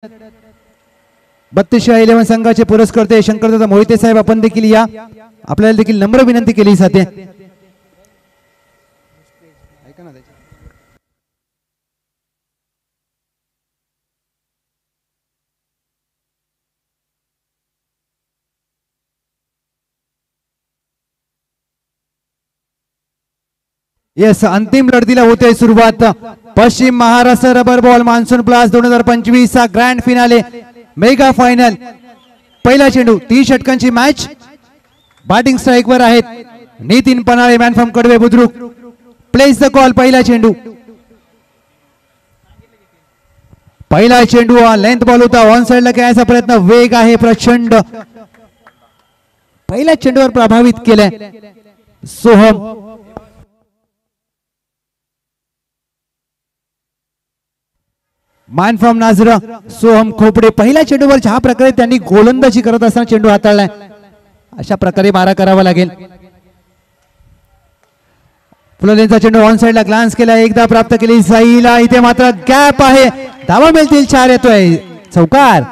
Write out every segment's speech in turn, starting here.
32 संघाचे पुरस्कर्ते शंकरदादा मोहिते साहेब आपण देखील या, आपल्याला देखील नम्र विनंती केली जाते. येस, अंतिम लढतीला होते सुरुवात. पश्चिम महाराष्ट्र रबर बॉल मान्सून प्लास 2025 चा ग्रँड फिनाले मेगा फायनल. पहिला चेंडू 30 षटकांची मॅच. बॅटिंग स्ट्राइक वर आहेत Nitin Panale, man from Kadve Budruk. Place the call. पहिला चेंडू लेंथ बॉल होता. ऑन साइडला खेळायचा प्रयत्न, वेग आहे प्रचंड. पहिल्या चेंडूवर प्रभावित केलाय सोहम. Man from Nazra Soham Khopde. पहिल्या चेंडूवर ज्या प्रकारे त्यांनी गोलंदाजी करत असताना चेंडू हाताळलाय, अशा प्रकारे मारा करावा लागेल. फुललेंचा चेंडू ऑन साइडला ग्लान्स केला, एकदा प्राप्त केली साईला. इथे मात्र गॅप आहे, धावा मिळतील. 4 येतोय, चौकार.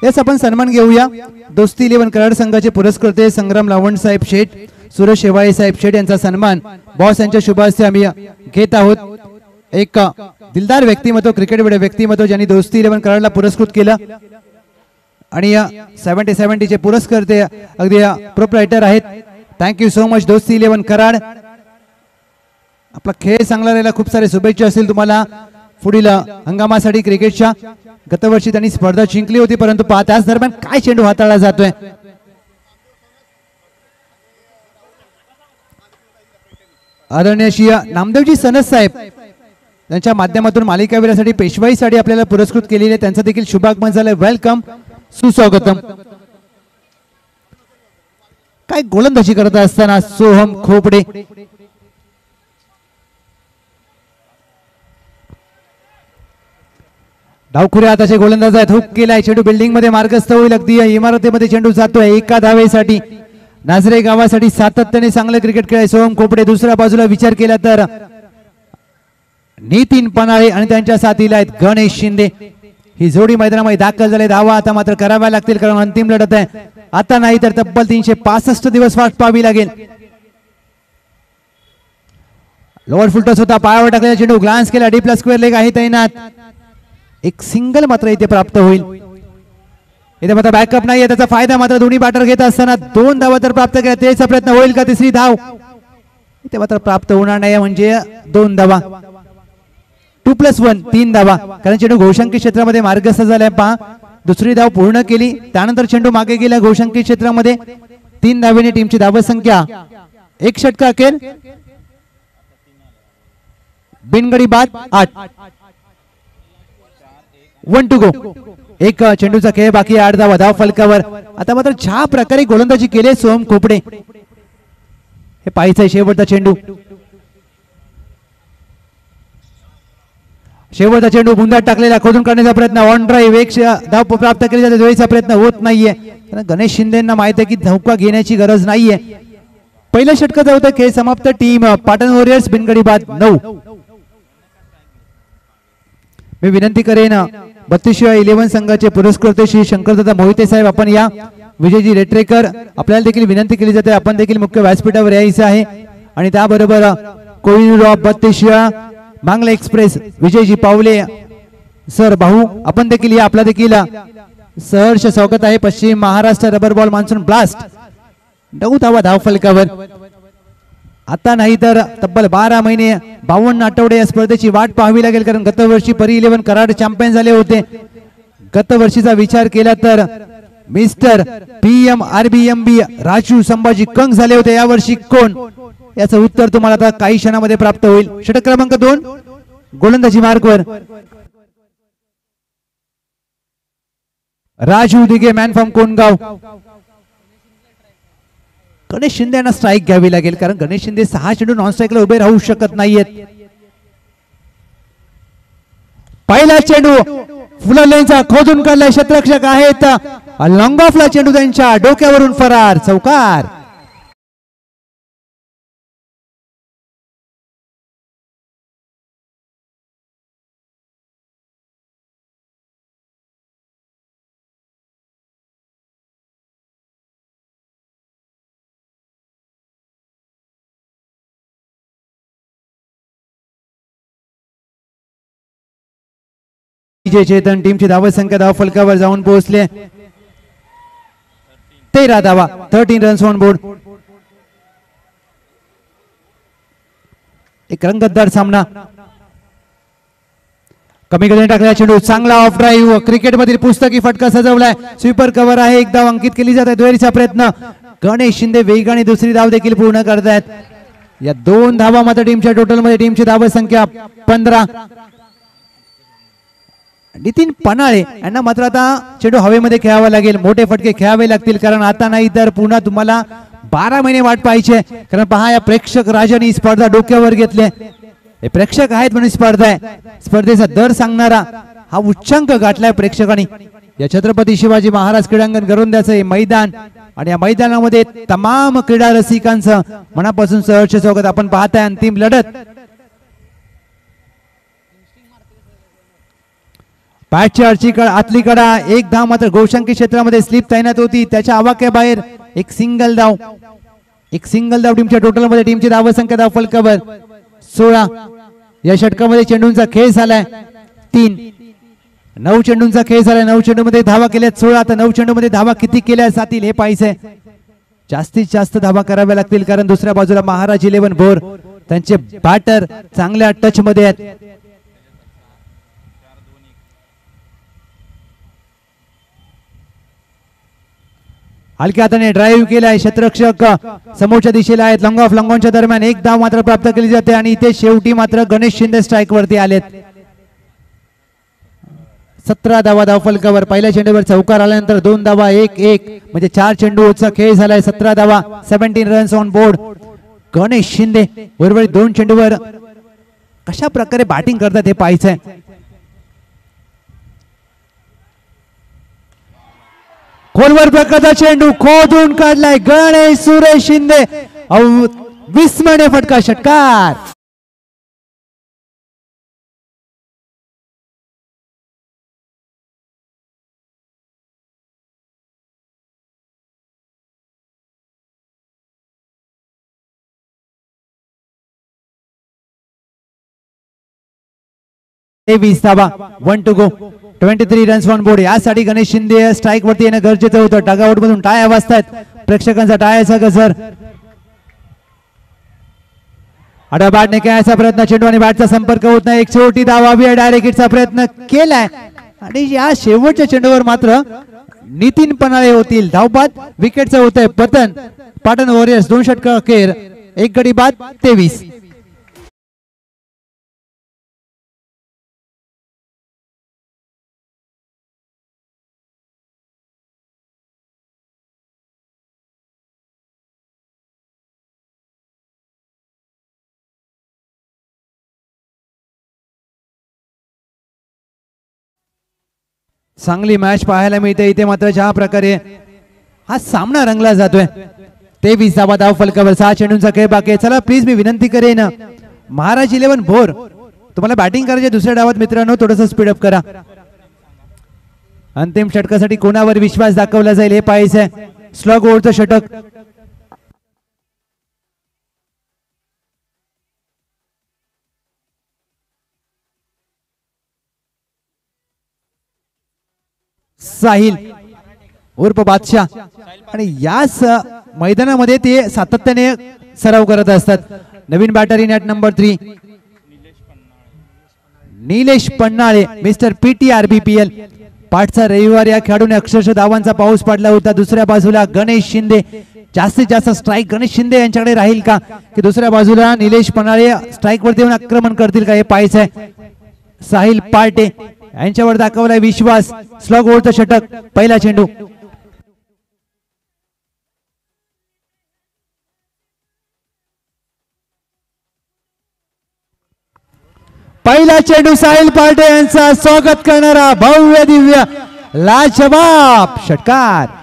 येस, आपण सन्मान घेऊया. दोस्ती 11 कराड संघाचे पुरस्कर्ते संग्राम लावंड साहेब शेठ, सुरेश शेवाळे साहेब शेठ यांचा सन्मान बॉस यांच्या शुभ हस्ते आम्ही घेत आहोत. एक दिलदार व्यक्तिमत्व, क्रिकेट व्यक्तिमत्व ज्यांनी दोस्ती 11 कराडला पुरस्कृत केलं. आणि 70-70 चे पुरस्कर्ते अगदी प्रोप्रायटर आहेत. थँक्यू सो मच दोस्ती 11 कराड. आपला खेळ चांगला राहिला. खूप सारे शुभेच्छा असतील तुम्हाला पुढील हंगामासाठी क्रिकेटच्या. गतवर्षी त्यांनी स्पर्धा जिंकली होती, परंतु त्याच दरम्यान काय चेंडू हाताळला जातोय. आदरणीय श्री नामदेवजी सनस साहेब त्यांच्या माध्यमातून मालिकावीरासाठी पेशवाईसाठी आपल्याला पुरस्कृत केलेले, त्यांचं देखील शुभागमन झालंय. वेलकम, सुस्वागतम. काय गोलंदाजी करत असताना सोहम खोपडे. डावखुऱ्या हाताचे गोलंदाज आहेत. हुक केलाय, चेंडू बिल्डिंग मध्ये मार्गस्थ होईल. अगदी इमारतीमध्ये चेंडू जातोय एका धावेसाठी. नाझरे गावासाठी सातत्याने चांगलं क्रिकेट खेळाय सोहम खोपडे. दुसऱ्या बाजूला विचार केला तर नितीन पनाळे आणि त्यांच्या साथीला आहेत गणेश शिंदे. ही जोडी मैदानामध्ये दाखल झाले. धावा आता मात्र कराव्या लागतील, कारण अंतिम लढत आहे. आता नाही तर तब्बल 365 दिवस वाट पाहावी लागेल. लोअर फुलटॉस होता, पायावर टाकलेला चेंडू ग्लान्स केला, डीपला स्क्वेअर लेग आहे तैनात. एक सिंगल मात्र इथे प्राप्त होईल. इथे मात्र बॅकअप नाहीये, त्याचा फायदा मात्र दोन्ही बॅटर घेत असताना 2 धावा तर प्राप्त केल्या. त्याचा प्रयत्न होईल का? तिसरी धाव इथे मात्र प्राप्त होणार नाही, म्हणजे 2 धावा. 2+1 3 धावा, कारण चेंडू घोषांकी क्षेत्रामध्ये मार्गस्थ झालाय. पहा, दुसरी धाव पूर्ण केली, त्यानंतर चेंडू मागे गेला घोषांकी क्षेत्रामध्ये. 3 धावेने टीमची धावसंख्या 1 षटका अखेर बिनगडी बाद 8. 1 टू गो. एक चेंडूचा खेळ बाकी, 8 धावा धाव फलकावर. आता मात्र ज्या प्रकारे गोलंदाजी केली सोहम खोपडे, हे पाहायचं आहे. शेवटचा चेंडू चेंडू बुंदात टाकलेला, खोदून काढण्याचा प्रयत्न. ऑन ड्राईव्ह, एक धाव प्राप्त केली जाते. जोडीचा प्रयत्न होत नाहीये, गणेश शिंदेना माहिती आहे की धोका घेण्याची गरज नाहीये. पहिल्या षटकाचा होता खेळ समाप्त. टीम पाटण वॉरियर्स बिनगडी बाद 9. मी विनंती करेन 32 संघाचे पुरस्कर्ते श्री शंकरदादा मोहिते साहेब आपण या. विजयजी रेटरेकर, आपल्याला देखील विनंती केली जाते, आपण देखील मुख्य व्यासपीठावर यायचं आहे. आणि त्याबरोबर कोहिनूर ऑफ 32 मांगला एक्सप्रेस विजयजी पावले सर भाऊ, आपण देखील या. आपला देखील सहर्ष स्वागत आहे. पश्चिम Maharashtra rubber ball monsoon blast 9 धावा धाव फलकावर. आता नाही तर तब्बल 12 महिने 52 आठवडे या स्पर्धेची वाट पाहावी लागेल, कारण गतवर्षी परी 11 कराड चॅम्पियन झाले होते. गतवर्षीचा विचार केला तर मिस्टर PMRBMB राजू संभाजी कंग झाले होते. यावर्षी कोण, याचं उत्तर तुम्हाला आता काही क्षणामध्ये प्राप्त होईल. षटक क्रमांक 2 गोलंदाजी मार्कवर राजू दिघे, मॅन फ्रॉम कोणगाव. गणेश शिंदे यांना स्ट्राईक घ्यावी लागेल, कारण गणेश शिंदे 6 चेंडू नॉन स्ट्राईकला उभे राहू शकत नाहीयेत. पहिला चेंडू फुललेंचा खोदून काढलाय, क्षेत्ररक्षक आहेत. लॉंग ऑफला चेंडू त्यांच्या डोक्यावरून फरार, चौकार. विजय चेतन टीमची धाव संख्या धाव फलकावर जाऊन पोहोचले 13 धावा 13 रन्स ऑन बोर्ड. एक रंगतदार सामना. कमी गतीने टाकलेला चेंडू चांगला ऑफ ड्राईव्ह क्रिकेट मधील पुस्तकी फटका सजवलाय. स्वीपर कव्हर आहे. एक धाव अंकित केली जाते. दुहेरीचा प्रयत्न गणेश शिंदे वेगाने दुसरी धाव देखील पूर्ण करतायत. या 2 धावा मात्र टीमच्या टोटल मध्ये टीमची धाव संख्या 15. नितीन पनाळे यांना मात्र आता चेंडू हवेमध्ये खेळावा लागेल. मोठे फटके खेळावे लागतील कारण आता नाही तर पुन्हा तुम्हाला 12 महिने वाट पाहिजे. कारण पहा या प्रेक्षक राजाने स्पर्धा डोक्यावर घेतले. हे प्रेक्षक आहेत म्हणून स्पर्धा आहे. स्पर्धेचा दर सांगणारा हा उच्चांक गाठलाय प्रेक्षकांनी. या छत्रपती शिवाजी महाराज क्रीडांगण गरुंद्याचं हे मैदान आणि या मैदानामध्ये तमाम क्रीडा रसिकांचं मनापासून सहर्ष स्वागत. आपण पाहताय अंतिम लढत. पॅचची आतली कडा. एक धाव मात्र गोशांकी क्षेत्रामध्ये स्लिप तैनात होती. त्याच्या आवाक्याबाहेर एक सिंगल धाव टीमच्या टोटल मध्ये टीमची धाव संख्या धाव फलकावर 16. या षटकामध्ये चेंडूंचा खेळ झालाय 3. 9 चेंडूंचा खेळ झालाय. 9 चेंडू मध्ये धावा केल्यात 16. आता 9 चेंडू मध्ये धावा किती केल्या जातील हे पाहायचंय. जास्तीत जास्त धावा कराव्या लागतील कारण दुसऱ्या बाजूला महाराज 11 भोर त्यांचे बॅटर चांगल्या टच मध्ये आहेत. हलक्या हाताने ड्राईव्ह केलाय. क्षेत्ररक्षक समोरच्या दिशेला आहेत. लॉंग ऑफ लॉंग ऑनच्या दरम्यान एक धाव मात्र प्राप्त केली जाते आणि इथे शेवटी मात्र गणेश शिंदे स्ट्राईक वरती आलेत. 17 धावा धाव फलकावर. पहिल्या चेंडूवर चौकार आल्यानंतर 2 धावा 1-1 म्हणजे 4 चेंडूचा खेळ झालाय. 17 धावा 17 runs on board. Ganesh Shinde उर्वरित 2 चेंडूवर कशा प्रकारे बॅटिंग करतात हे पाहायचंय. खोलवर प्रकारचा चेंडू खोदून काढलाय गणेश सुरेश शिंदे. विस्मरणीय फटका. षटकार. तेवीस धावा 1 to go 23 runs on board. यासाठी गणेश शिंदे स्ट्राईक वरती येणं गरजेचं होतं. टगआउट मधून टाळ्या वाजतायत. प्रेक्षकांचा टाळ्याचा गजर. आता बॅटने खेळायचा प्रयत्न. चेंडू आणि बॅटचा संपर्क होत नाही. एक छोटी धावा डायरेक्ट हिटचा प्रयत्न केलाय आणि या शेवटच्या चेंडूवर मात्र नितीन पनाळे होतील. धावबाद विकेटचं होतंय पतन. पाटण वॉरियर्स 2 षटक अखेर 1 गडी बाद 23. चांगली मॅच पाहायला मिळते इथे. मात्र ज्या प्रकारे हा सामना रंगला जातोय. 23 धावा धाव फलकावर. 6 चेंडूंचा खेळ बाकी आहे. चला प्लीज मी विनंती करेन महाराज 11 भोर तुम्हाला बॅटिंग करायचे दुसऱ्या डावात मित्रांनो थोडंसं स्पीडअप करा. अंतिम षटकासाठी कोणावर विश्वास दाखवला जाईल हे पाहायचंय. स्लॉग ओव्हरचं षटक. साहिल उर्फ बादशाह आणि याच मैदानामध्ये ते सातत्याने सराव करत असतात. नवीन batter in at number 3 Nilesh Pannale mister PTR BPL. पाठचा रविवार या खेळाडूने अक्षरशः धावांचा पाऊस पडला होता. दुसऱ्या बाजूला गणेश शिंदे. जास्तीत जास्त स्ट्राईक गणेश शिंदे यांच्याकडे राहील का की दुसऱ्या बाजूला निलेश पन्नाळे स्ट्राईक वरती येऊन आक्रमण करतील का हे पाहायचंय. साहिल पार्टे यांच्यावर दाखवलाय विश्वास. स्लॉग ओव्हरचं षटक. पहिला चेंडू. पहिला चेंडू साहिल पार्टे यांचा स्वागत करणारा भव्य दिव्य लाजवाब षटकार.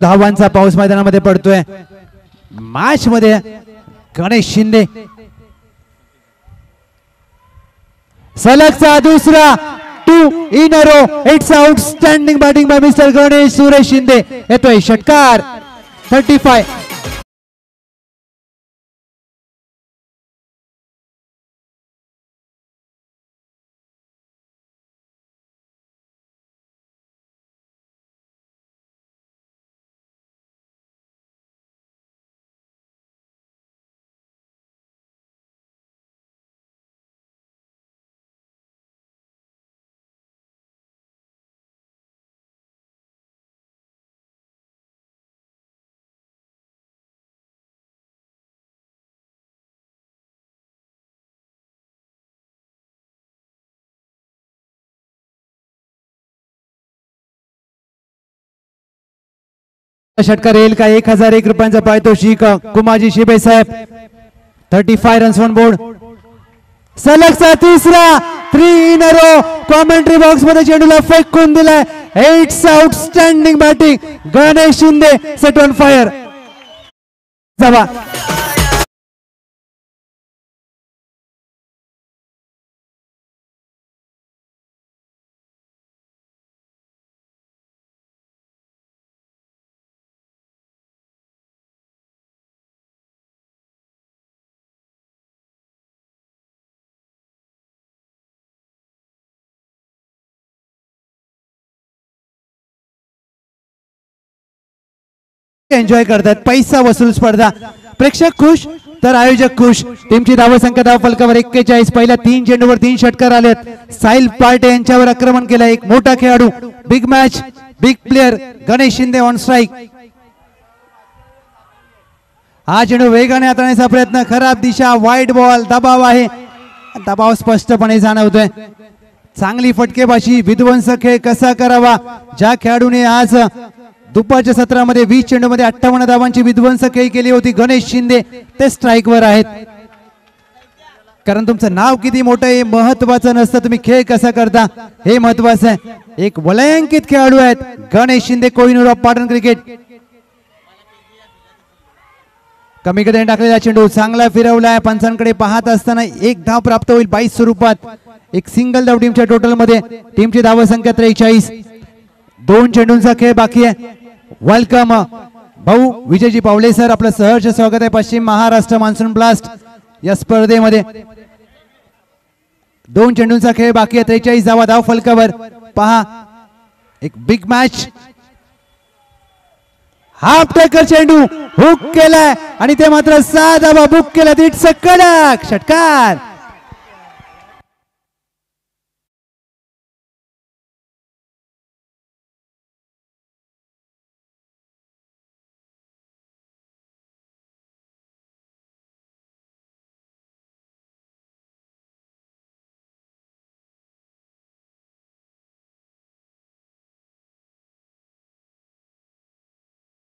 धावांचा पाऊस मैदानामध्ये पडतोय. मॅच मध्ये गणेश शिंदे सलगचा दुसरा 2 in a row. It's outstanding batting by Mr. Ganesh Suresh Shinde. येतोय षटकार 35. षटकार येईल का? 1001 रुपयांचा पारितोषिक कुमाजी शिबे साहेब. 35 रन्स ऑन बोर्ड. सलगचा तिसरा 3 in a row. Commentary box मध्ये चेंडूला फेकून दिलाय. It's outstanding batting Ganesh Shinde. Set on fire. Java enjoy करतात. पैसा वसूल स्पर्धा. प्रेक्षक खुश तर आयोजक खुश. टीमची धावसंख्या धाव फलकावर 41. पहिल्या 3 चेंडूवर 3 षटकार आलेत. साहिल पार्टे यांच्यावर आक्रमण केलं. एक मोठा खेळाडू, big match, big player Ganesh Shinde on strike. हा चेंडू वेगाने हाताळण्याचा प्रयत्न. खराब दिशा, वाईट बॉल. दबाव आहे. दबाव स्पष्टपणे जाणवतोय. चांगली फटकेबाजी. विध्वंसक खेळ कसा करावा. ज्या खेळाडूने आज दुपारच्या सत्रामध्ये 20 चेंडूमध्ये 58 धावांची विध्वंसक खेळी केली होती गणेश शिंदे, ते स्ट्राईक वर आहेत. कारण तुमचं नाव किती मोठं हे महत्वाचं नसतं, तुम्ही खेळ कसा करता हे महत्वाचं आहे. एक वलयांकित खेळाडू आहेत गणेश शिंदे, कोहिनूर ऑफ पाटण क्रिकेट. कमी गतीने टाकलेला चेंडू चांगला फिरवलाय. पंचांकडे पाहत असताना एक धाव प्राप्त होईल 22 स्वरूपात. एक सिंगल धाव टीमच्या टोटल मध्ये. टीमची धावसंख्या 43. 2 चेंडूंचा खेळ बाकी आहे. वेलकम भाऊ विजयजी पावले सर, आपलं सहर्ष स्वागत आहे पश्चिम महाराष्ट्र मान्सून ब्लास्ट या स्पर्धेमध्ये. 2 चेंडूंचा खेळ बाकी आहे. 43 धावा धाव फलकावर. पहा एक बिग मॅच. हाफ टेकर चेंडू हुक केलाय आणि ते मात्र 6 धावा बुक केला. इट्स अ कडक षटकार.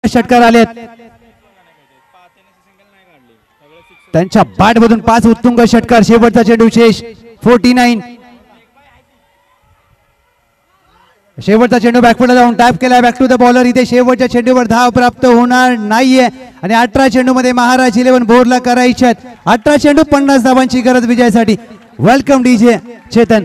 षटकार आलेत. त्यांच्या बॅट मधून 5 उत्तुंग षटकार. शेवटचा चेंडू शेष 49. शेवटचा चेंडू बॅकफुटला जाऊन टॅप केला. Back to the bowler. इथे शेवटच्या चेंडूवर धाव प्राप्त होणार नाहीये आणि 18 चेंडू मध्ये महाराज 11 बोरला करायचे आहेत. 18 चेंडू 50 धावांची गरज विजयासाठी. Welcome DJ Chetan.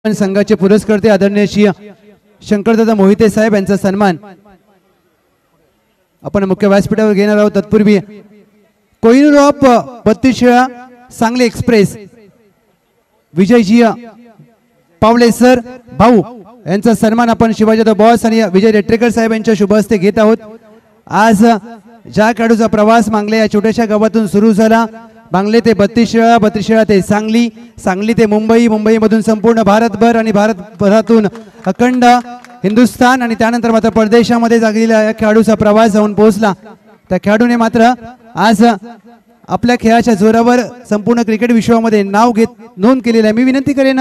संघाचे पुरस्कर्ते आदरणीय श्री शंकरदादा मोहिते साहेब यांचा सन्मान आपण मुख्य व्यासपीठावर घेणार आहोत। तत्पूर्वी कोहिनूर ऑफ 32 सांगली एक्सप्रेस विजयजी पावले सर भाऊ यांचा सन्मान आपण शिवाजी बॉस आणि विजय रेट्रेकर साहेब यांच्या शुभ हस्ते घेत आहोत। आज ज्या खेळाडूचा प्रवास मांगले या छोट्याशा गावातून सुरू झाला, मांगले ते 32 ते सांगली, सांगली ते मुंबई, मुंबईमधून संपूर्ण भारतभर आणि भारतभरातून अखंड हिंदुस्थान आणि त्यानंतर मात्र परदेशामध्ये जागलेला या खेळाडूचा प्रवास जाऊन पोहोचला। त्या खेळाडूने मात्र आज आपल्या खेळाच्या जोरावर संपूर्ण क्रिकेट विश्वामध्ये नाव घेत नोंद केलेलं आहे। मी विनंती करेन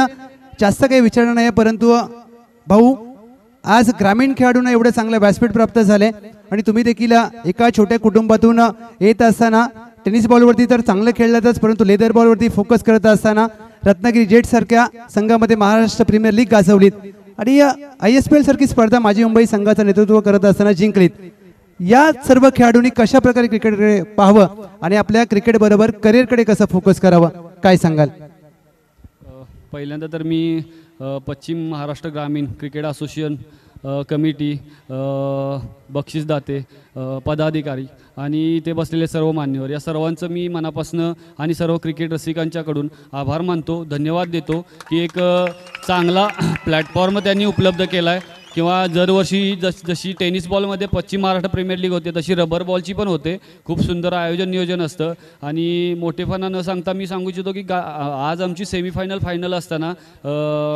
जास्त काही विचारणार नाही, परंतु भाऊ आज ग्रामीण खेळाडूंना एवढं चांगलं व्यासपीठ प्राप्त झाले आणि तुम्ही देखील एका छोट्या कुटुंबातून येत असताना टेनिस बॉलवरती तर चांगलं खेळलातच, परंतु लेदर बॉलवरती फोकस करत असताना रत्नागिरी जेट सारख्या संघामध्ये महाराष्ट्र प्रीमियर लीग गाजवलीत आणि ISPL सारखी स्पर्धा माझी मुंबई संघाचं नेतृत्व करत असताना जिंकलीत। या सर्व खेळाडूंनी कशा प्रकारे क्रिकेटकडे पाहावं आणि आपल्या क्रिकेट बरोबर करिअरकडे कसं फोकस करावं, काय सांगाल? पहिल्यांदा तर मी पश्चिम महाराष्ट्र ग्रामीण क्रिकेट असोसिएशन कमिटी, बक्षीसदाते, पदाधिकारी आणि ते बसलेले सर्व मान्यवर या सर्वांचं मी मनापासून आणि सर्व क्रिकेट रसिकांच्याकडून आभार मानतो, धन्यवाद देतो की एक चांगला प्लॅटफॉर्म त्यांनी उपलब्ध केला आहे। किंवा दरवर्षी जशी टेनिस बॉलमध्ये पश्चिम महाराष्ट्र प्रीमियर लीग होते तशी रबर बॉलची पण होते। खूप सुंदर आयोजन नियोजन असतं आणि मोठेपणा न सांगता मी सांगू इच्छितो की आज आमची सेमीफायनल फायनल असताना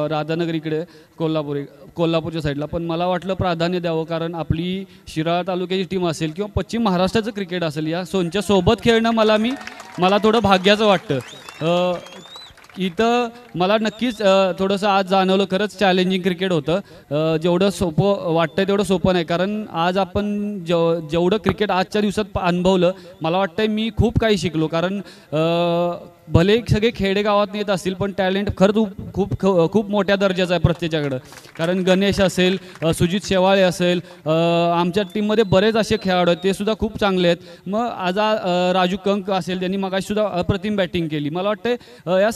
राधानगर इकडे कोल्हापूरच्या साईडला, पण मला वाटलं प्राधान्य द्यावं कारण आपली शिराळा तालुक्याची टीम असेल किंवा पश्चिम महाराष्ट्राचं क्रिकेट असेल या सोबत खेळणं मला थोडं भाग्याचं वाटतं। इथं मला नक्कीच थोडंसं आज जाणवलं, खरंच चॅलेंजिंग क्रिकेट होतं। जेवढं सोपं वाटतंय तेवढं सोपं नाही, कारण आज आपण जेवढं क्रिकेट आजच्या दिवसात अनुभवलं मला वाटतंय मी खूप काही शिकलो। कारण भले सगळे खेडेगावात येत असतील पण टॅलेंट खरंच खूप मोठ्या दर्जाचं आहे प्रत्येकाकडं। कारण गणेश असेल, सुजित शेवाळे असेल, आमच्या टीममध्ये बरेच असे खेळाडू आहेत ते सुद्धा खूप चांगले आहेत। मग आज राजू कंक असेल, त्यांनी मगाशीसुद्धा अप्रतिम बॅटिंग केली। मला वाटतं या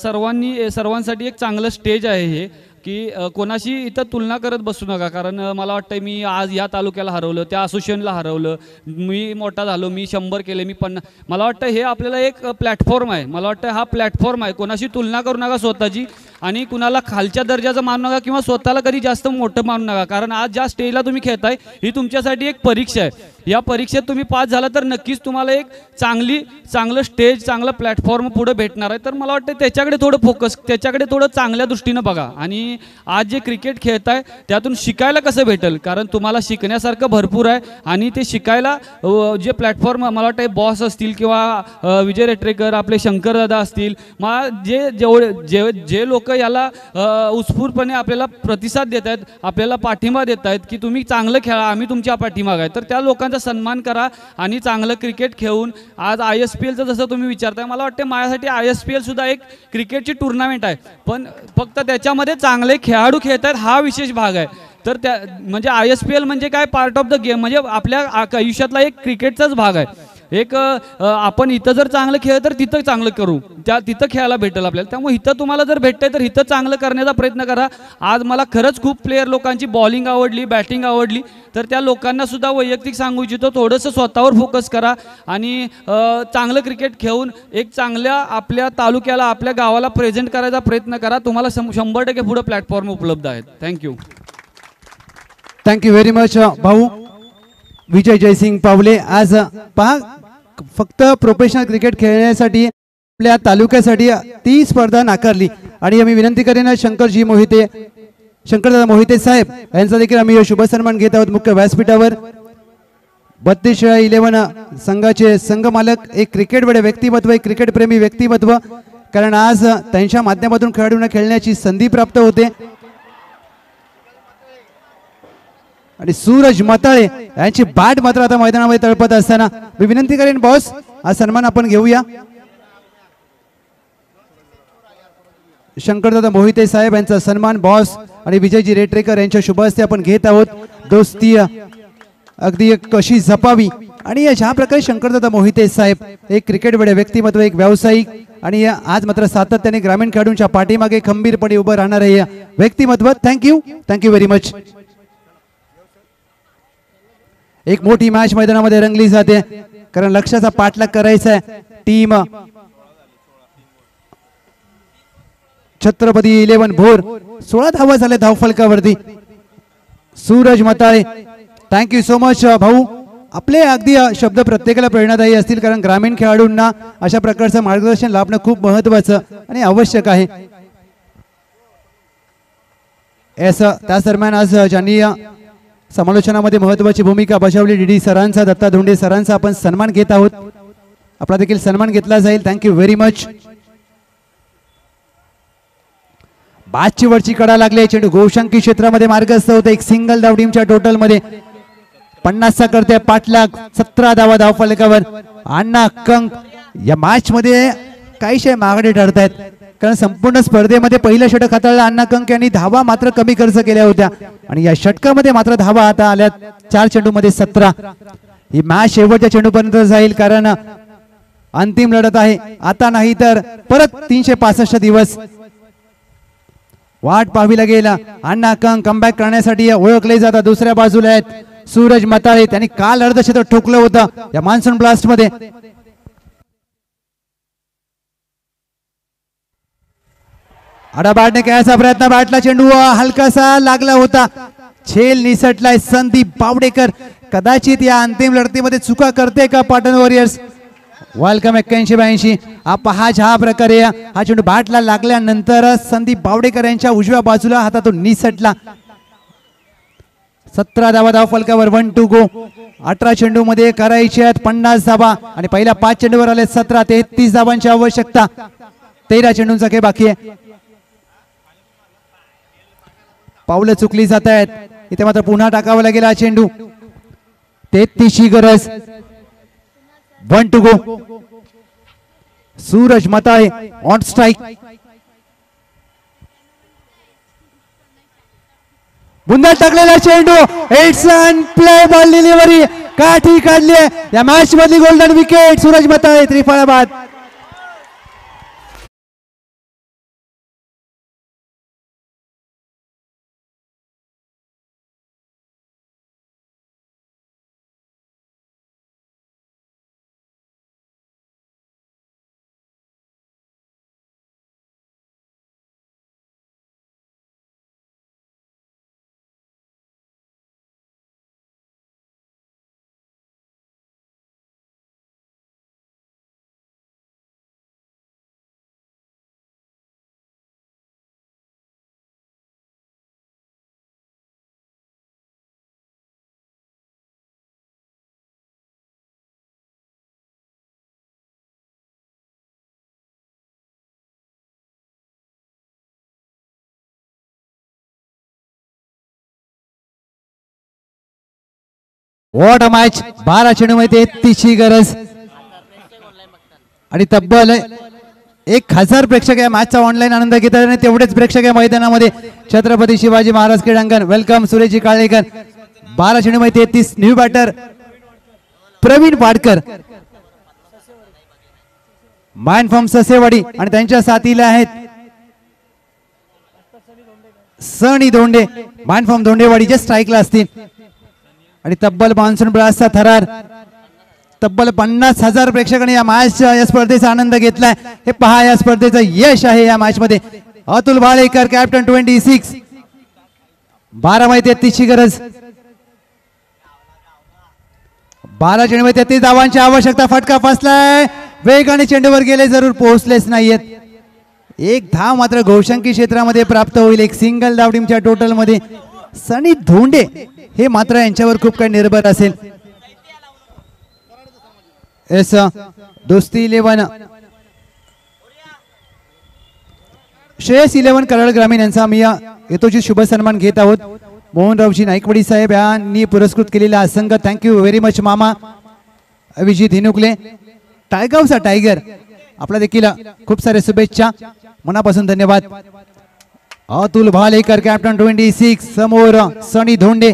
सर्वांसाठी एक चांगलं स्टेज आहे हे की कोणाशी इथं तुलना करत बसू नका, कारण मला वाटतं मी आज या तालुक्याला हरवलं, त्या असोसिएशनला हरवलं, मी मोठा झालो, मी 100 केले, मी 50, मला वाटतं हे आपल्याला एक प्लॅटफॉर्म आहे। मला वाटतं हा प्लॅटफॉर्म आहे, कोणाशी तुलना करू नका स्वतःची आणि कुणाला खालच्या दर्जाचं मानू नका किंवा स्वतःला कधी जास्त मोठं मानू नका, कारण आज ज्या स्टेजला तुम्ही खेळताय ही तुमच्यासाठी एक परीक्षा आहे। या परीक्षेत तुम्ही पास झाला तर नक्कीच तुम्हाला एक चांगलं स्टेज, चांगलं प्लॅटफॉर्म पुढे भेटणार आहे। तर मला वाटतं त्याच्याकडे थोडं फोकस, त्याच्याकडे थोडं चांगल्या दृष्टीनं बघा आणि आज जे क्रिकेट खेळताय त्यातून शिकायला कसं भेटेल, कारण तुम्हाला शिकण्यासारखं भरपूर आहे आणि ते शिकायला जे प्लॅटफॉर्म मला वाटतं बॉस असतील किंवा विजय रेट्रेकर, आपले शंकरदादा असतील, जे लोक याला उत्स्फूर्तपणे आपल्याला प्रतिसाद देत आहेत, आपल्याला पाठिंबा देत आहेत की तुम्ही चांगलं खेळा, आम्ही तुमच्या पाठीमागे आहे, तर त्या लोकांचा सन्मान करा आणि चांगलं क्रिकेट खेळून आज ISPLचं जसं तुम्ही विचारताय, मला वाटतं माझ्यासाठी ISPL सुद्धा एक क्रिकेटची टुर्नामेंट आहे, पण फक्त त्याच्यामध्ये चांगले खेळाडू खेळतात हा विशेष भाग आहे। तर त्या म्हणजे ISPL म्हणजे काय, पार्ट ऑफ द गेम, म्हणजे आपल्या आयुष्यातला एक क्रिकेटचाच भाग आहे। एक आपण इथं जर चांगलं खेळ तर तिथं चांगलं करू, तिथं खेळायला भेटेल आपल्याला, त्यामुळे इथं तुम्हाला जर भेटतंय तर इथं चांगलं करण्याचा प्रयत्न करा। आज मला खरंच खूप प्लेयर लोकांची बॉलिंग आवडली, बॅटिंग आवडली, तर त्या लोकांना सुद्धा वैयक्तिक सांगू इच्छितो थोडंसं स्वतःवर फोकस करा आणि चांगलं क्रिकेट खेळून एक चांगल्या आपल्या तालुक्याला, आपल्या गावाला प्रेझेंट करायचा प्रयत्न करा। तुम्हाला 100% पुढे प्लॅटफॉर्म उपलब्ध आहेत। थँक्यू व्हेरी मच भाऊ विजय जयसिंग पावले। आज पहा फक्त प्रोफेशनल क्रिकेट खेळण्यासाठी आपल्या तालुक्यासाठी ती स्पर्धा नाकारली आणि आम्ही विनंती करेन शंकरदादा मोहिते साहेब यांचा देखील आम्ही शुभ सन्मान घेत आहोत मुख्य व्यासपीठावर। 32-11 संघाचे संघ मालक, एक क्रिकेटकडे व्यक्तिमत्व, एक क्रिकेट प्रेमी व्यक्तिमत्व, कारण आज त्यांच्या माध्यमातून खेळाडूंना खेळण्याची संधी प्राप्त होते आणि सूरज मताळे यांची बॅट मात्र आता मैदानामध्ये तळपत असताना मी विनंती करेन बॉस हा सन्मान आपण घेऊया। शंकरदादा मोहिते साहेब यांचा सन्मान बॉस आणि विजयजी रेट्रेकर यांच्या शुभ हस्ते आपण घेत आहोत। दोस्ती अगदी कशी जपावी आणि ज्या प्रकारे शंकरदादा मोहिते साहेब एक क्रिकेटवेडे व्यक्तिमत्व, एक व्यावसायिक आणि आज मात्र सातत्याने ग्रामीण खेळाडूंच्या पाठीमागे खंबीरपणे उभं राहणार आहे व्यक्तिमत्व। Thank you very much. एक मोठी मॅच मैदानामध्ये रंगली जाते, कारण लक्ष्याचा पाठलाग करायचा आहे टीम छत्रपती 11 भोर. 16 धावा झाले धावफलकावरती. सूरज मताळे, थँक्यू सो मच भाऊ. आपले अगदी शब्द प्रत्येकाला प्रेरणादायी असतील, कारण ग्रामीण खेळाडूंना अशा प्रकारचं मार्गदर्शन लाभणं खूप महत्त्वाचं आणि आवश्यक आहे. त्याच दरम्यान आज ज्यांनी समालोचनामध्ये महत्त्वाची भूमिका बजावली, डीडी सरांचा, दत्ता धोंडे सरांचा आपण सन्मान घेत आहोत. आपला देखील सन्मान घेतला जाईल. Thank you very much. बादची वरची कडा लागली. चेंडू गोशंकी क्षेत्रामध्ये मार्गस्थ होते. एक सिंगल धाव टीमच्या टोटल मध्ये 50 करते पाठलाग. 17 धावा धावफलकावर. अण्णा कंक या मॅच मध्ये काहीशे मागणी ठरतायत, कारण संपूर्ण स्पर्धेमध्ये पहिलं षटक हाताळलं अण्णा कंक यांनी. धावा मात्र कमी खर्च केल्या होत्या आणि या षटकामध्ये मात्र धावा आता आल्या 4 चेंडूमध्ये 17. ही मॅच शेवटच्या चेंडूपर्यंत जाईल, कारण अंतिम लढत आहे. आता नाही तर परत 365 दिवस वाट पाहावी लागेल. अण्णा कंक कमबॅक करण्यासाठी ओळखले जातात. दुसऱ्या बाजूला आहेत सूरज मताळे, त्यांनी काल अर्धशतक ठोकलं होतं या मान्सून ब्लास्ट मध्ये. आडाबाडने खेळायचा प्रयत्न, बॅटला चेंडू हलकासा लागला होता. झेल निसटलाय. संदीप बावडेकर कदाचित या अंतिम लढतीमध्ये चुका करते का पाटण वॉरियर्स. वेलकम 81-82. पहा ज्या प्रकारे हा चेंडू बॅटला लागल्यानंतर संदीप बावडेकर यांच्या उजव्या बाजूला हातातून निसटला. 17 धावा धावफलकावर. 1 to go. 18 चेंडू मध्ये करायचे आहेत 50 धावा आणि पहिल्या 5 चेंडूवर आले 17. 33 धावांची आवश्यकता. 13 चेंडूंचा खेळ बाकी आहे. पावलं चुकली जात आहेत इथे, मात्र पुन्हा टाकावा लागेल हा चेंडू. 33 ची गरज. 1 to go. Suraj Matale on strike. बुंदा टाकलेला चेंडू. It's unplayable delivery. काठी काढली या मॅच मधली गोल्डन विकेट. सूरज मताळे त्रिफळा बाद. What a match. 12 चेंडू मध्ये 33 ची गरज आणि तब्बल 1000 प्रेक्षक या मॅचचा ऑनलाईन आनंद घेतात आणि तेवढेच प्रेक्षक या मैदानामध्ये छत्रपती शिवाजी महाराज क्रीडांगण. वेलकम सुरेशजी काळेकर. 12 चेंडू मध्ये 33. New batter Pravin Padkar, man from Sasewadi आणि त्यांच्या साथीला आहेत सनी धोंडे, माइन फ्रॉम धोंडेवाडी जे स्ट्राईकला असतील. आणि तब्बल मान्सून ब्लास्टचा थरार. तब्बल 50,000 प्रेक्षकांनी या मॅचच्या या स्पर्धेचा आनंद घेतलाय. हे पहा या स्पर्धेचं यश आहे या मॅच मध्ये. अतुल भालेकर कॅप्टन 26. 12 मध्ये 33 ची गरज. 12 चेंडूमध्ये 33 धावांची आवश्यकता. फटका फसलाय. वेगाने चेंडूवर गेले, जरूर पोहोचलेच नाहीयेत. एक धाव मात्र घोषंकी क्षेत्रामध्ये प्राप्त होईल. एक सिंगल धाव टीमच्या टोटल मध्ये. सनी धोंडे हे मात्र यांच्यावर खूप काही निर्भर असेल. एस दोस्ती 11 श्रेयस 11 कराड ग्रामीण यांचा आम्ही येतोची शुभ सन्मान घेत आहोत. मोहनरावजी नाईकवाडी साहेब यांनी पुरस्कृत केलेला हा संघ. थँक्यू व्हेरी मच मामा. अभिजित हिनुकले टायगावचा टायगर, आपला देखील खूप सारे शुभेच्छा, मनापासून धन्यवाद. अतुल भालेकर कॅप्टन 26. समोर सनी धोंडे.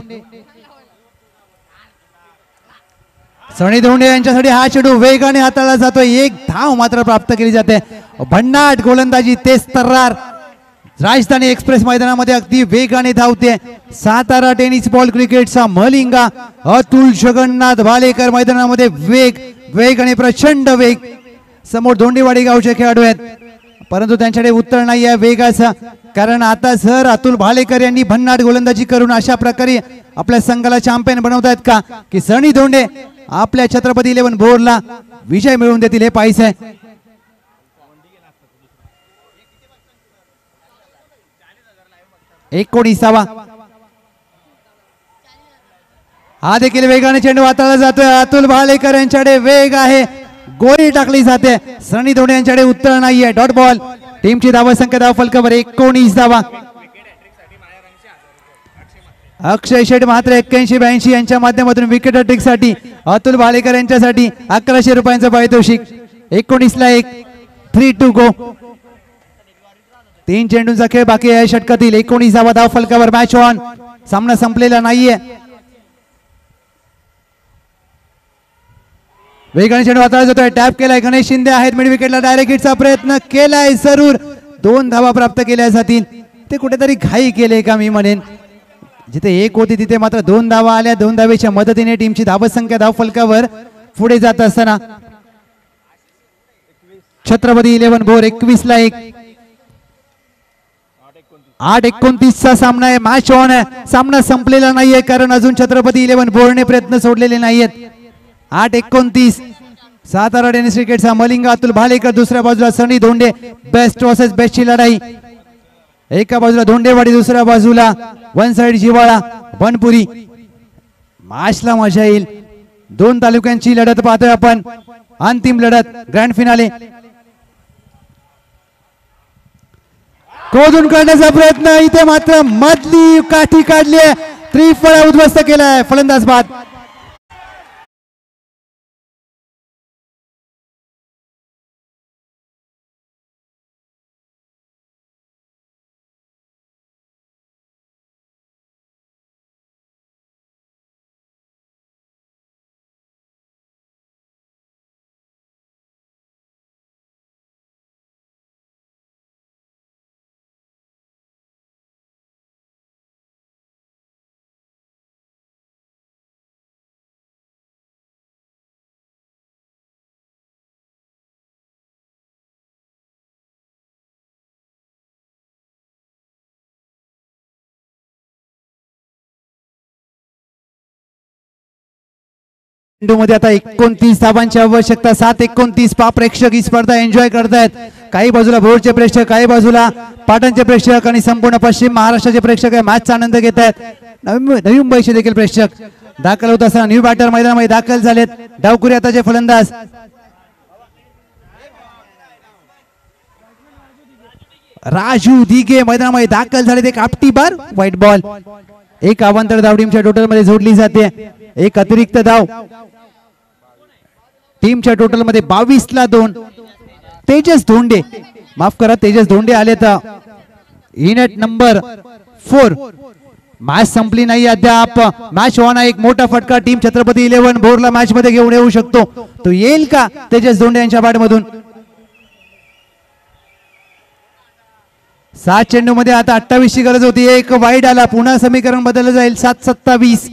सनी धोंडे यांच्यासाठी हा चेंडू वेगाने हाताळला जातोय. एक धाव मात्र प्राप्त केली जाते. भन्नाट गोलंदाजी, तेज तर्रार राजधानी एक्सप्रेस मैदानामध्ये अगदी वेगाने धावते सातारा टेनिस बॉल क्रिकेटचा मलिंगा अतुल जगन्नाथ भालेकर मैदानामध्ये वेग आणि प्रचंड वेग. समोर धोंडेवाडी गावचे खेळाडू आहेत परंतु त्यांच्याकडे उत्तर नाही आहे वेगाचा. कारण आता जर अतुल भालेकर यांनी भन्नाट गोलंदाजी करून अशा प्रकारे आपल्या संघाला चॅम्पियन बनवतायत का की सनी धोंडे आपल्या छत्रपती 11 भोरला विजय मिळवून देतील हे पाहायचंय. एकोणीसावा हा देखील वेगाने चेंडू हाताळला जातोय. अतुल भालेकर यांच्याकडे वेग आहे गोळी टाकली जाते. सनी धोंडे यांच्याकडे उत्तर नाहीये. Dot ball. टीमची धावा संख्या धाव फलकावर 19 धावा. अक्षय शेठ मात्र 81-82 यांच्या माध्यमातून विकेट हॅट्रिक साठी अतुल भालेकर यांच्यासाठी 1100 रुपयांचं पारितोषिक. 19 ला 1. 3 टू गो. 3 चेंडूंचा खेळ बाकी आहे षटकातील. 19 धावा धाव फलकावर. Match on. सामना संपलेला नाहीये. वेगाने चेंडू हाताळला जातोय. टॅप केलाय. गणेश शिंदे आहेत मिड विकेटला. डायरेक्ट हिटचा प्रयत्न केलाय जरूर. 2 धावा प्राप्त केल्या जातील. ते कुठेतरी घाई केले का मी म्हणेन. जिथे 1 होती तिथे मात्र 2 धावा आल्या. 2 धावेच्या मदतीने टीमची धाव संख्या धाव फलकावर पुढे जात असताना छत्रपती 11 भोर 21 ला 1. 8-29 चा सामना आहे. मॅच ऑन आहे. सामना संपलेला नाहीये कारण अजून छत्रपती 11 भोरने प्रयत्न सोडलेले नाहीयेत. 8-29. सातारा टेनिस क्रिकेटचा मलिंगा अतुल भालेकर. दुसऱ्या बाजूला सनी धोंडे. बेस्ट वर्सेस बेस्टची लढाई. एका बाजूला धोंडेवाडी दुसऱ्या बाजूला वन साइड जिवाळा बनपुरी. मॅचला मजा येईल. 2 तालुक्यांची लढत पाहतोय आपण. अंतिम लढत ग्रँड फिनाले. खोदून काढण्याचा प्रयत्न. इथे मात्र मधली काठी काढली आहे. त्रिफळा उद्ध्वस्त केलाय. फलंदाज बाद. मध्ये आता 29 धावांची आवश्यकता. 7-29. प्रेक्षक ही स्पर्धा एन्जॉय करतायत. काही बाजूला भोरचे प्रेक्षक, काही बाजूला पाटणचे प्रेक्षक आणि संपूर्ण पश्चिम महाराष्ट्राचे प्रेक्षक मॅचचा आनंद घेत आहेत. नवी मुंबईचे देखील प्रेक्षक दाखल होत असताना न्यू बॅटर मैदानामध्ये दाखल झालेत. डावखुरी आताचे फलंदाज राजू दिघे मैदानामध्ये दाखल झालेत. एक आपटी बार व्हाईट बॉल. एक अवांतर धाव टीमच्या टोटल मध्ये जोडली जाते. एक अतिरिक्त धाव टीमच्या टोटल मध्ये 22 ला 2. तेजस धोंडे, माफ करा, तेजस धोंडे आले तर इनेट नंबर 4. मॅच संपली नाही अद्याप. मॅच ऑन आहे. एक मोठा फटका टीम छत्रपती 11 भोरला मॅच मध्ये घेऊन येऊ शकतो. तो येईल का तेजस धोंडे यांच्या बॅट मधून. 7 चेंडू मध्ये आता 28 ची गरज होती. एक वाईड आला. पुन्हा समीकरण बदललं जाईल. 7-27.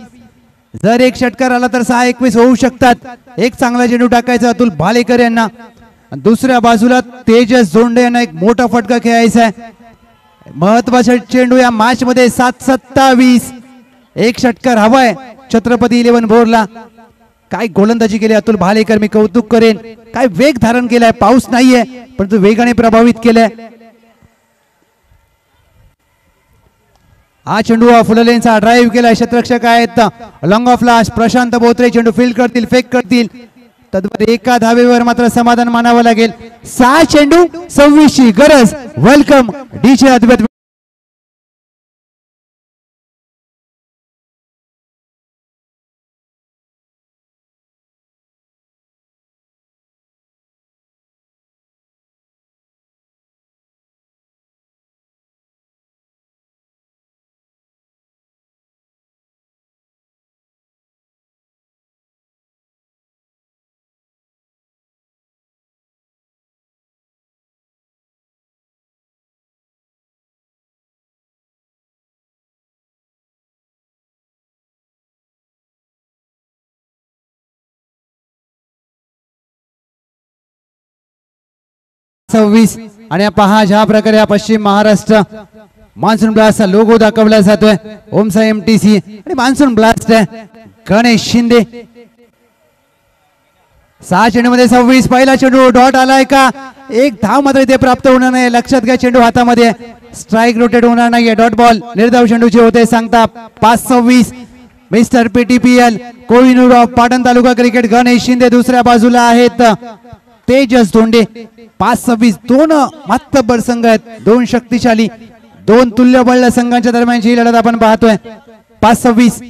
जर एक षटकार आला तर 6-21 होऊ शकतात. एक चांगला चेंडू टाकायचा अतुल भालेकर यांना. दुसऱ्या बाजूला तेजस धोंडे यांना एक मोठा फटका खेळायचा आहे. महत्वाचा चेंडू या मॅच मध्ये. 7-27. एक षटकार हवाय छत्रपती 11 भोरला. काय गोलंदाजी केली अतुल भालेकर, मी कौतुक करेन. काय वेग धारण केलाय. पाऊस नाहीये परंतु वेगाने प्रभावित केलाय. हा चेंडू फुललेंचा ड्राईव्ह केला. क्षेत्ररक्षक आहेत long of last Prashant Botre. चेंडू फील्ड करतील, फेक करतील. तद्वार एका धावेवर मात्र समाधान मानावं लागेल. 6 चेंडू 26 ची गरज. वेलकम डीजे अद्वैत. 26 आणि पहा ज्या प्रकारे हा पश्चिम महाराष्ट्र मान्सून ब्लास्टचा लोगो दाखवला जातोय ओमसा एमटीसी आणि मान्सून ब्लास्ट आहे गणेश शिंदे 6 चेंडूमध्ये 26 पहिला चेंडू डॉट आलाय का एक धाव मात्र इथे प्राप्त होणार नाही लक्षात घ्या चेंडू हातामध्ये स्ट्राइक रोटेट होणार नाहीये डॉट बॉल निर्धाव चेंडूचे होते सांगता 5-26 mister PTPL Kohinoor of Patan taluka cricket Ganesh Shinde दुसऱ्या बाजूला आहेत तेजस धोंडे 5-26 दोन मातब्बर संघ आहेत दोन शक्तिशाली दोन तुल्यबळ संघांच्या दरम्यानची लढत आपण पाहतोय 5-26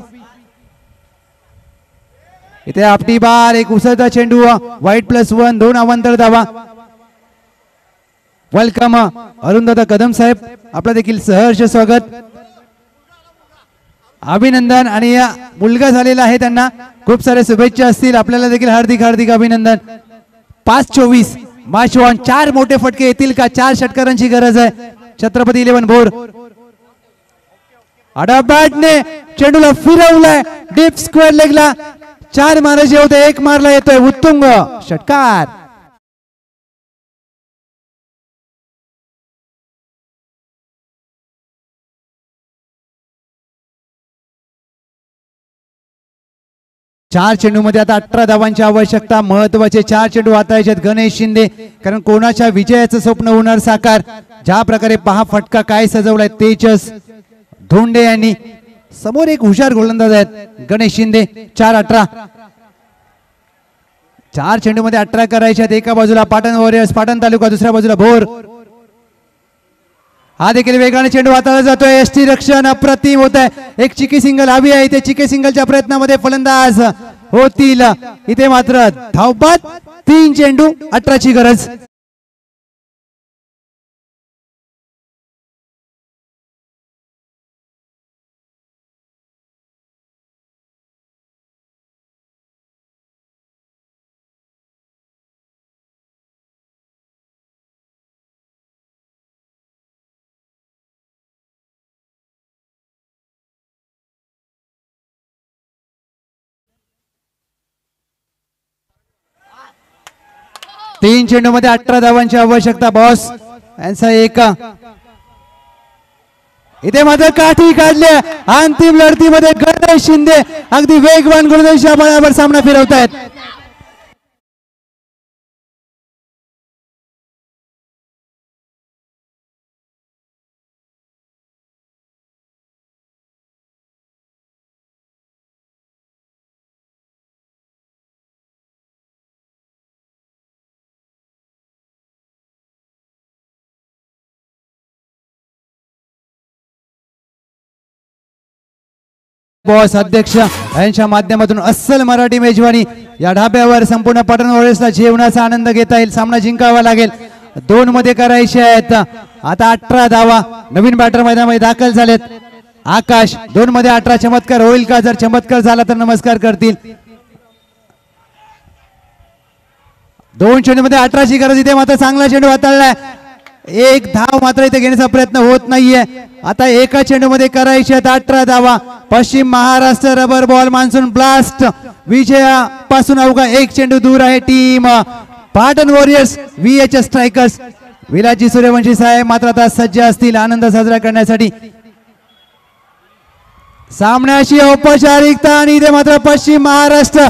इथे आपटी बार एक उसळता चेंडू वाईट +1 दोन अवांतर धावा वेलकम अरुणदादा कदम साहेब आपलं देखील सहर्ष स्वागत अभिनंदन आणि मुलगा झालेला आहे त्यांना खूप सारे शुभेच्छा असतील आपल्याला देखील हार्दिक हार्दिक अभिनंदन 5-24 मॅच ऑन 4 मोठे फटके येतील का 4 षटकारांची गरज आहे छत्रपती 11 भोर आडा बॅटने चेंडूला फिरवलाय डीप स्क्वेअर लेगला 4 मारायचे होते एक मारला येतोय उत्तुंग षटकार चार चेंडू मध्ये आता 18 धावांची आवश्यकता महत्वाचे 4 चेंडू वाचायचे गणेश शिंदे कारण कोणाच्या विजयाचं स्वप्न होणार साकार ज्या प्रकारे पहा फटका काय सजवलाय तेजस धोंडे यांनी समोर एक हुशार गोलंदाज आहेत गणेश शिंदे 4-18 4 चेंडू मध्ये 18 करायचे आहेत एका बाजूला पाटण वॉरियर्स पाटण तालुका दुसऱ्या बाजूला भोर हा देखील वेगाने चेंडू हाताळला जातोय एसटी रक्षण अप्रतिम होत आहे एक चिकी सिंगल हवी आहे इथे चिकी सिंगलच्या प्रयत्नामध्ये फलंदाज होतील इथे मात्र धावपात 3 चेंडू 18 ची गरज तीन चेंडू मध्ये 18 धावांची आवश्यकता बॉस यांचा एक इथे मात्र काठी काढली अंतिम लढतीमध्ये गणेश शिंदे अगदी वेगवान गोलंदाजीच्या बळावर सामना फिरवतायत बॉस अध्यक्ष यांच्या माध्यमातून अस्सल मराठी मेजवानी या ढाब्यावर संपूर्ण पाटण वॉरियर्सला जेवणाचा आनंद घेता येईल सामना जिंकावा लागेल 2 मध्ये करायचे आहेत आता 18 धावा नवीन बॅटर मैदानामध्ये दाखल झालेत आकाश 2 मध्ये 18 चमत्कार होईल का जर चमत्कार झाला तर नमस्कार करतील 2 चेंडू मध्ये 18 ची गरज इथे मात्र चांगला चेंडू हाताळलाय एक धाव मात्र इथे घेण्याचा प्रयत्न होत नाहीये आता एका चेंडू मध्ये करायचे आहेत 18 धावा Paschim Maharashtra rubber ball monsoon blast विजयापासून अवघा 1 चेंडू दूर आहे team Patan warriors VHS strikers Vilaji Suryavanshi साहेब मात्र आता सज्ज असतील आनंद साजरा करण्यासाठी सामन्याची औपचारिकता आणि इथे मात्र पश्चिम महाराष्ट्र